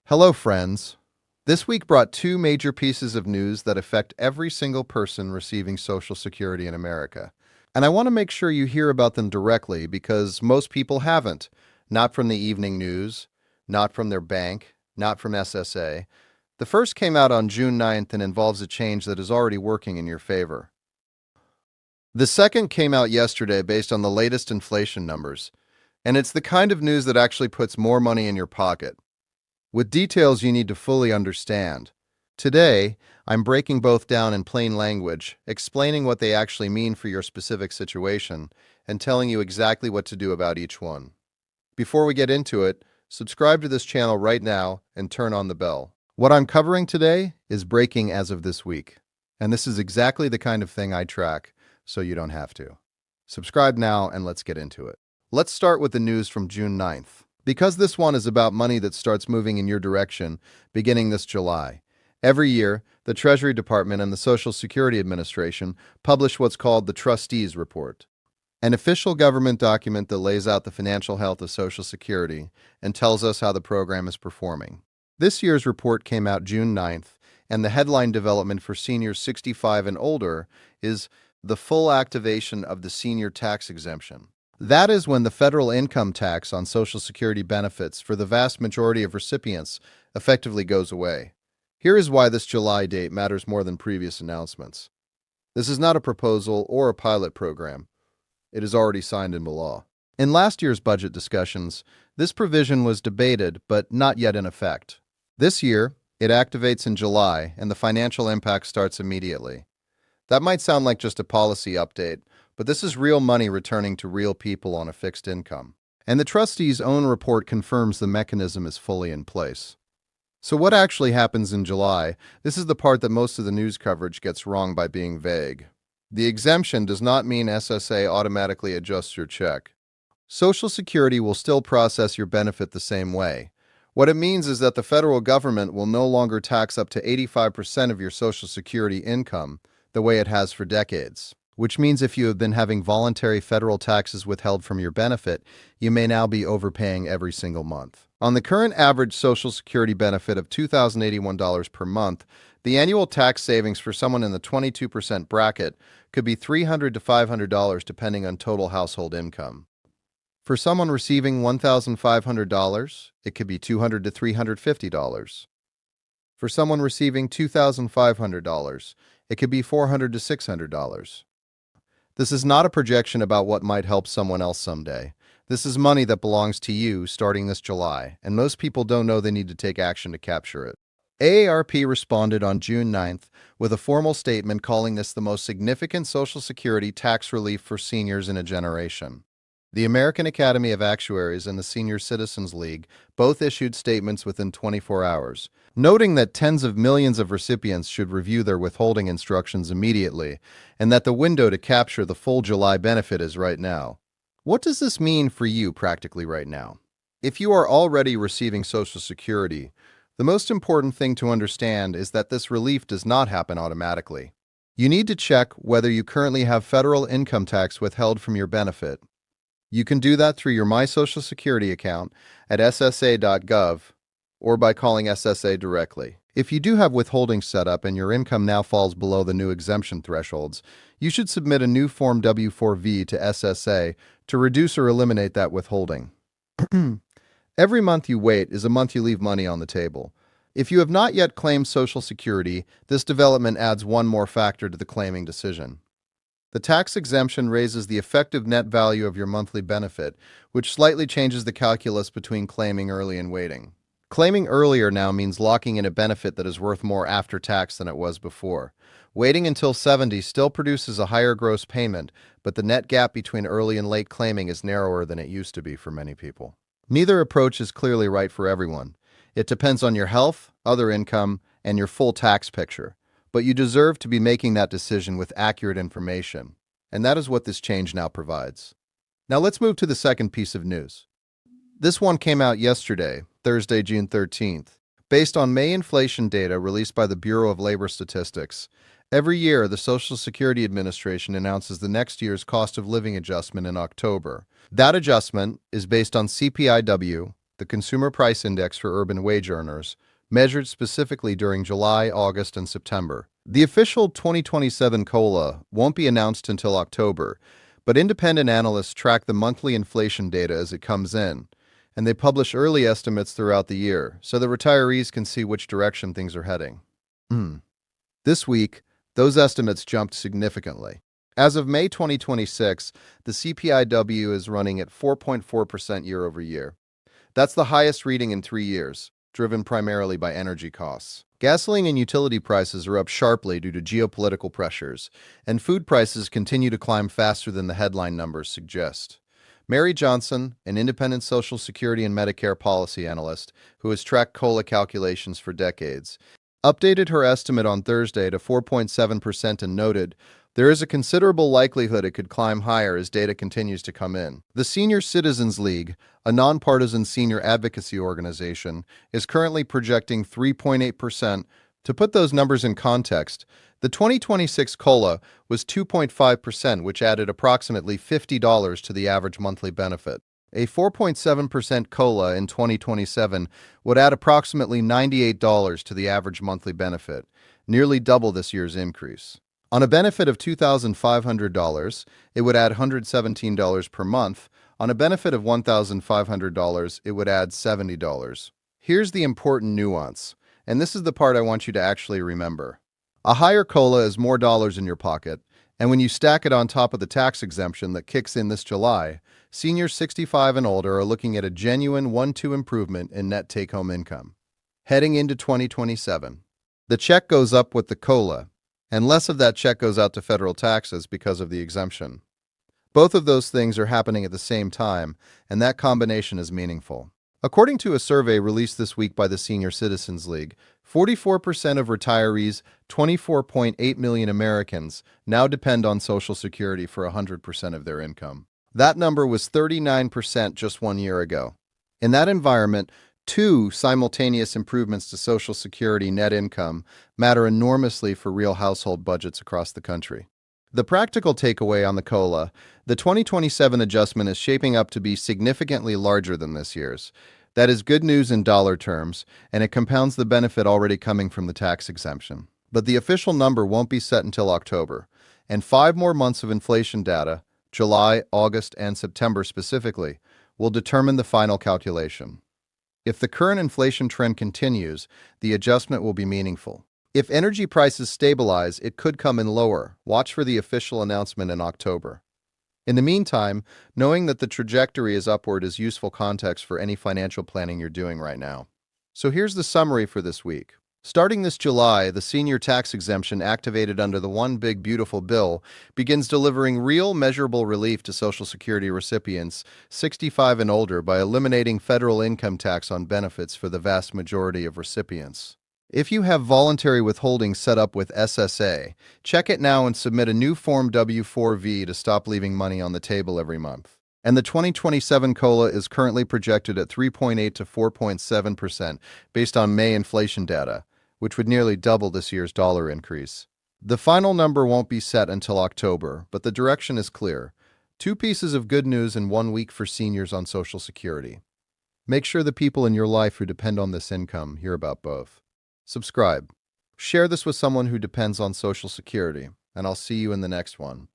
Hello, friends. This week brought two major pieces of news that affect every single person receiving Social Security in America. And I want to make sure you hear about them directly because most people haven't. Not from the evening news, not from their bank, not from SSA. The first came out on June 9th and involves a change that is already working in your favor. The second came out yesterday based on the latest inflation numbers. And it's the kind of news that actually puts more money in your pocket, with details you need to fully understand. Today, I'm breaking both down in plain language, explaining what they actually mean for your specific situation, and telling you exactly what to do about each one. Before we get into it, subscribe to this channel right now and turn on the bell. What I'm covering today is breaking as of this week, and this is exactly the kind of thing I track, so you don't have to. Subscribe now and let's get into it. Let's start with the news from June 9th. Because this one is about money that starts moving in your direction beginning this July. Every year, the Treasury Department and the Social Security Administration publish what's called the Trustees Report, an official government document that lays out the financial health of Social Security and tells us how the program is performing. This year's report came out June 9th, and the headline development for seniors 65 and older is the full activation of the senior tax exemption. That is when the federal income tax on Social Security benefits for the vast majority of recipients effectively goes away. Here is why this July date matters more than previous announcements. This is not a proposal or a pilot program. It is already signed into law. In last year's budget discussions, this provision was debated but not yet in effect. This year, it activates in July and the financial impact starts immediately. That might sound like just a policy update, but this is real money returning to real people on a fixed income. And the trustees' own report confirms the mechanism is fully in place. So what actually happens in July? This is the part that most of the news coverage gets wrong by being vague. The exemption does not mean SSA automatically adjusts your check. Social Security will still process your benefit the same way. What it means is that the federal government will no longer tax up to 85% of your Social Security income, the way it has for decades. Which means if you have been having voluntary federal taxes withheld from your benefit, you may now be overpaying every single month. On the current average Social Security benefit of $2,081 per month, the annual tax savings for someone in the 22% bracket could be $300 to $500 depending on total household income. For someone receiving $1,500, it could be $200 to $350. For someone receiving $2,500, it could be $400 to $600. This is not a projection about what might help someone else someday. This is money that belongs to you starting this July, and most people don't know they need to take action to capture it. AARP responded on June 9th with a formal statement calling this the most significant Social Security tax relief for seniors in a generation. The American Academy of Actuaries and the Senior Citizens League both issued statements within 24 hours, noting that tens of millions of recipients should review their withholding instructions immediately and that the window to capture the full July benefit is right now. What does this mean for you practically right now? If you are already receiving Social Security, the most important thing to understand is that this relief does not happen automatically. You need to check whether you currently have federal income tax withheld from your benefit. You can do that through your My Social Security account at ssa.gov or by calling SSA directly. If you do have withholding set up and your income now falls below the new exemption thresholds, you should submit a new Form W-4V to SSA to reduce or eliminate that withholding. Every month you wait is a month you leave money on the table. If you have not yet claimed Social Security, this development adds one more factor to the claiming decision. The tax exemption raises the effective net value of your monthly benefit, which slightly changes the calculus between claiming early and waiting. Claiming earlier now means locking in a benefit that is worth more after tax than it was before. Waiting until 70 still produces a higher gross payment, but the net gap between early and late claiming is narrower than it used to be for many people. Neither approach is clearly right for everyone. It depends on your health, other income, and your full tax picture. But you deserve to be making that decision with accurate information. And that is what this change now provides. Now let's move to the second piece of news. This one came out yesterday, Thursday, June 13th. Based on May inflation data released by the Bureau of Labor Statistics, every year the Social Security Administration announces the next year's cost of living adjustment in October. That adjustment is based on CPIW, the Consumer Price Index for urban wage earners, measured specifically during July, August, and September. The official 2027 COLA won't be announced until October, but independent analysts track the monthly inflation data as it comes in, and they publish early estimates throughout the year so that retirees can see which direction things are heading. This week, those estimates jumped significantly. As of May 2026, the CPIW is running at 4.4% year over year. That's the highest reading in 3 years, driven primarily by energy costs. Gasoline and utility prices are up sharply due to geopolitical pressures, and food prices continue to climb faster than the headline numbers suggest. Mary Johnson, an independent Social Security and Medicare policy analyst who has tracked COLA calculations for decades, updated her estimate on Thursday to 4.7% and noted, "There is a considerable likelihood it could climb higher as data continues to come in." The Senior Citizens League, a nonpartisan senior advocacy organization, is currently projecting 3.8%. To put those numbers in context, the 2026 COLA was 2.5%, which added approximately $50 to the average monthly benefit. A 4.7% COLA in 2027 would add approximately $98 to the average monthly benefit, nearly double this year's increase. On a benefit of $2,500, it would add $117 per month. On a benefit of $1,500, it would add $70. Here's the important nuance, and this is the part I want you to actually remember. A higher COLA is more dollars in your pocket, and when you stack it on top of the tax exemption that kicks in this July, seniors 65 and older are looking at a genuine 1-2 improvement in net take-home income. Heading into 2027, the check goes up with the COLA, and less of that check goes out to federal taxes because of the exemption. Both of those things are happening at the same time, and that combination is meaningful. According to a survey released this week by the Senior Citizens League, 44% of retirees, 24.8 million Americans, now depend on Social Security for 100% of their income. That number was 39% just 1 year ago. In that environment, 2 simultaneous improvements to Social Security net income matter enormously for real household budgets across the country. The practical takeaway on the COLA, the 2027 adjustment is shaping up to be significantly larger than this year's. That is good news in dollar terms, and it compounds the benefit already coming from the tax exemption. But the official number won't be set until October, and 5 more months of inflation data, July, August, and September specifically, will determine the final calculation. If the current inflation trend continues, the adjustment will be meaningful. If energy prices stabilize, it could come in lower. Watch for the official announcement in October. In the meantime, knowing that the trajectory is upward is useful context for any financial planning you're doing right now. So here's the summary for this week. Starting this July, the senior tax exemption activated under the One Big Beautiful Bill begins delivering real, measurable relief to Social Security recipients 65 and older by eliminating federal income tax on benefits for the vast majority of recipients. If you have voluntary withholding set up with SSA, check it now and submit a new Form W-4V to stop leaving money on the table every month. And the 2027 COLA is currently projected at 3.8 to 4.7% based on May inflation data, which would nearly double this year's dollar increase. The final number won't be set until October, but the direction is clear. 2 pieces of good news in 1 week for seniors on Social Security. Make sure the people in your life who depend on this income hear about both. Subscribe. Share this with someone who depends on Social Security, and I'll see you in the next one.